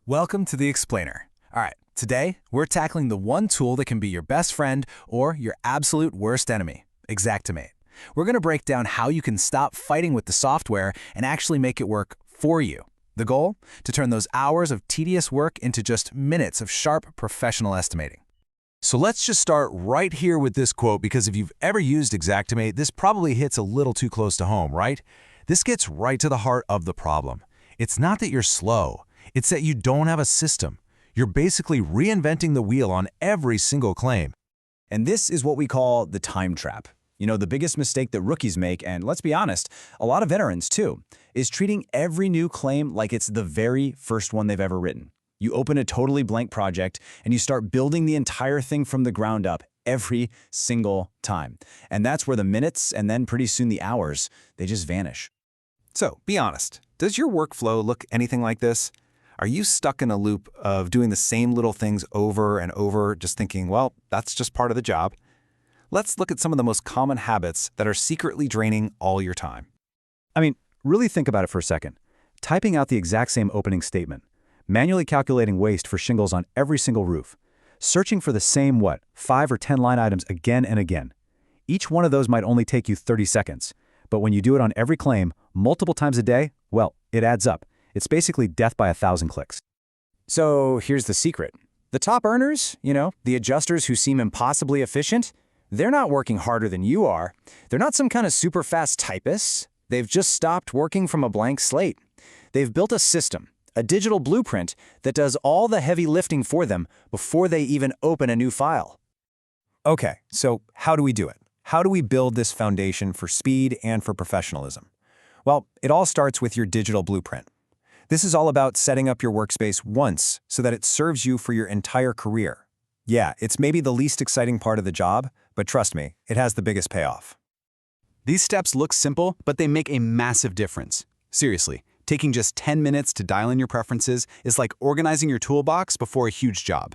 Welcome to the Explainer. All right, today we're tackling the one tool that can be your best friend or your absolute worst enemy, Xactimate. We're going to break down how you can stop fighting with the software and actually make it work for you. The goal? To turn those hours of tedious work into just minutes of sharp professional estimating. So let's just start right here with this quote, because if you've ever used Xactimate, this probably hits a little too close to home, right? This gets right to the heart of the problem. It's not that you're slow. It's that you don't have a system. You're basically reinventing the wheel on every single claim. And this is what we call the time trap. You know, the biggest mistake that rookies make, and let's be honest, a lot of veterans too, is treating every new claim like it's the very first one they've ever written. You open a totally blank project and you start building the entire thing from the ground up every single time. And that's where the minutes and then pretty soon the hours, they just vanish. So, be honest. Does your workflow look anything like this? Are you stuck in a loop of doing the same little things over and over, just thinking, well, that's just part of the job? Let's look at some of the most common habits that are secretly draining all your time. I mean, really think about it for a second. Typing out the exact same opening statement, manually calculating waste for shingles on every single roof, searching for the same, 5 or 10 line items again and again. Each one of those might only take you 30 seconds, but when you do it on every claim, multiple times a day, well, it adds up. It's basically death by 1,000 clicks. So here's the secret. The top earners, the adjusters who seem impossibly efficient, they're not working harder than you are. They're not some kind of super fast typists. They've just stopped working from a blank slate. They've built a system, a digital blueprint that does all the heavy lifting for them before they even open a new file. Okay, so how do we do it? How do we build this foundation for speed and for professionalism? Well, it all starts with your digital blueprint. This is all about setting up your workspace once so that it serves you for your entire career. Yeah, it's maybe the least exciting part of the job, but trust me, it has the biggest payoff. These steps look simple, but they make a massive difference. Seriously, taking just 10 minutes to dial in your preferences is like organizing your toolbox before a huge job.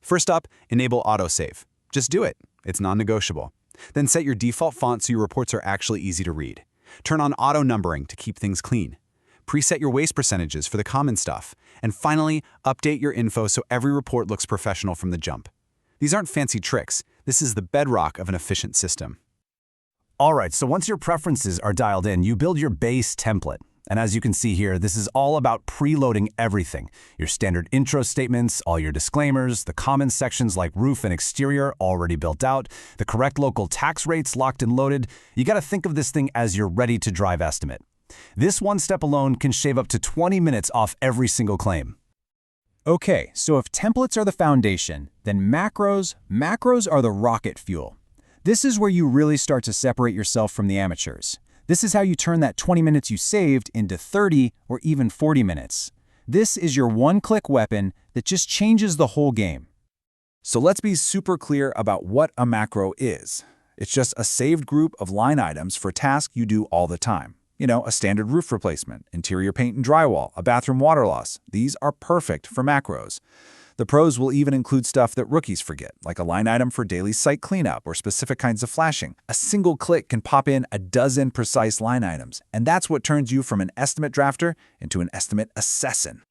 First up, enable autosave. Just do it. It's non-negotiable. Then set your default font so your reports are actually easy to read. Turn on auto-numbering to keep things clean. Preset your waste percentages for the common stuff. And finally, update your info so every report looks professional from the jump. These aren't fancy tricks. This is the bedrock of an efficient system. All right, so once your preferences are dialed in, you build your base template. And as you can see here, this is all about preloading everything. Your standard intro statements, all your disclaimers, the common sections like roof and exterior already built out, the correct local tax rates locked and loaded. You got to think of this thing as your ready-to-drive estimate. This one step alone can shave up to 20 minutes off every single claim. Okay, so if templates are the foundation, then macros are the rocket fuel. This is where you really start to separate yourself from the amateurs. This is how you turn that 20 minutes you saved into 30 or even 40 minutes. This is your one-click weapon that just changes the whole game. So let's be super clear about what a macro is. It's just a saved group of line items for tasks you do all the time. A standard roof replacement, interior paint and drywall, a bathroom water loss. These are perfect for macros. The pros will even include stuff that rookies forget, like a line item for daily site cleanup or specific kinds of flashing. A single click can pop in a dozen precise line items, and that's what turns you from an estimate drafter into an estimate assassin.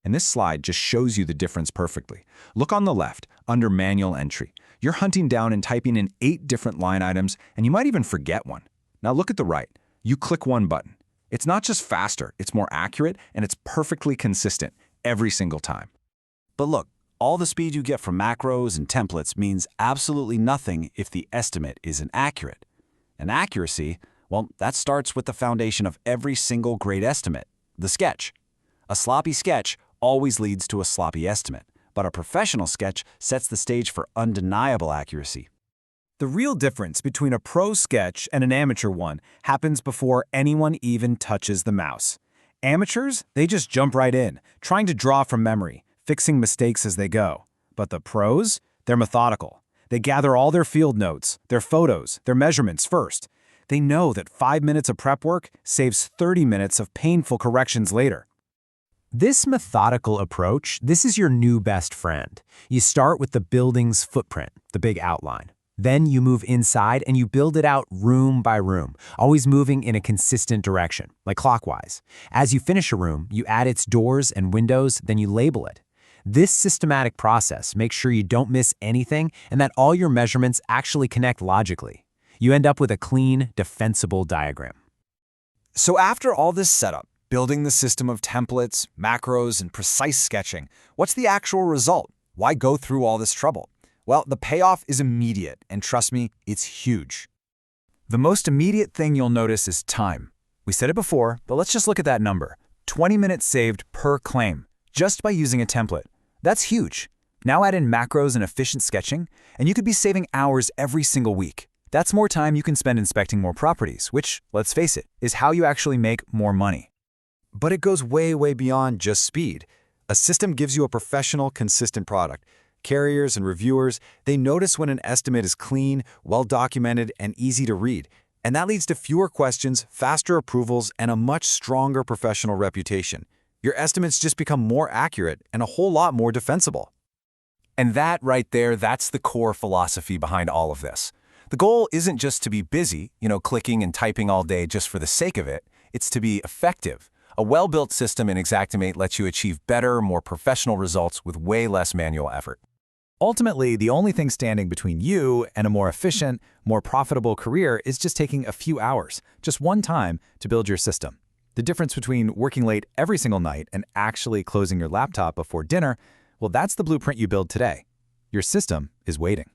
And this slide just shows you the difference perfectly. Look on the left, under manual entry. You're hunting down and typing in 8 different line items, and you might even forget one. Now look at the right. You click one button. It's not just faster, it's more accurate, and it's perfectly consistent every single time. But look, all the speed you get from macros and templates means absolutely nothing if the estimate isn't accurate. And accuracy, well, that starts with the foundation of every single great estimate, the sketch. A sloppy sketch always leads to a sloppy estimate, but a professional sketch sets the stage for undeniable accuracy. The real difference between a pro sketch and an amateur one happens before anyone even touches the mouse. Amateurs, they just jump right in, trying to draw from memory, fixing mistakes as they go. But the pros, they're methodical. They gather all their field notes, their photos, their measurements first. They know that 5 minutes of prep work saves 30 minutes of painful corrections later. This methodical approach, this is your new best friend. You start with the building's footprint, the big outline. Then you move inside and you build it out room by room, always moving in a consistent direction, like clockwise. As you finish a room, you add its doors and windows, then you label it. This systematic process makes sure you don't miss anything and that all your measurements actually connect logically. You end up with a clean, defensible diagram. So after all this setup, building the system of templates, macros, and precise sketching, what's the actual result? Why go through all this trouble? Well, the payoff is immediate, and trust me, it's huge. The most immediate thing you'll notice is time. We said it before, but let's just look at that number. 20 minutes saved per claim, just by using a template. That's huge. Now add in macros and efficient sketching, and you could be saving hours every single week. That's more time you can spend inspecting more properties, which, let's face it, is how you actually make more money. But it goes way, way beyond just speed. A system gives you a professional, consistent product. Carriers and reviewers, they notice when an estimate is clean, well-documented, and easy to read. And that leads to fewer questions, faster approvals, and a much stronger professional reputation. Your estimates just become more accurate and a whole lot more defensible. And that right there, that's the core philosophy behind all of this. The goal isn't just to be busy, clicking and typing all day just for the sake of it. It's to be effective. A well-built system in Xactimate lets you achieve better, more professional results with way less manual effort. Ultimately, the only thing standing between you and a more efficient, more profitable career is just taking a few hours, just one time, to build your system. The difference between working late every single night and actually closing your laptop before dinner, well, that's the blueprint you build today. Your system is waiting.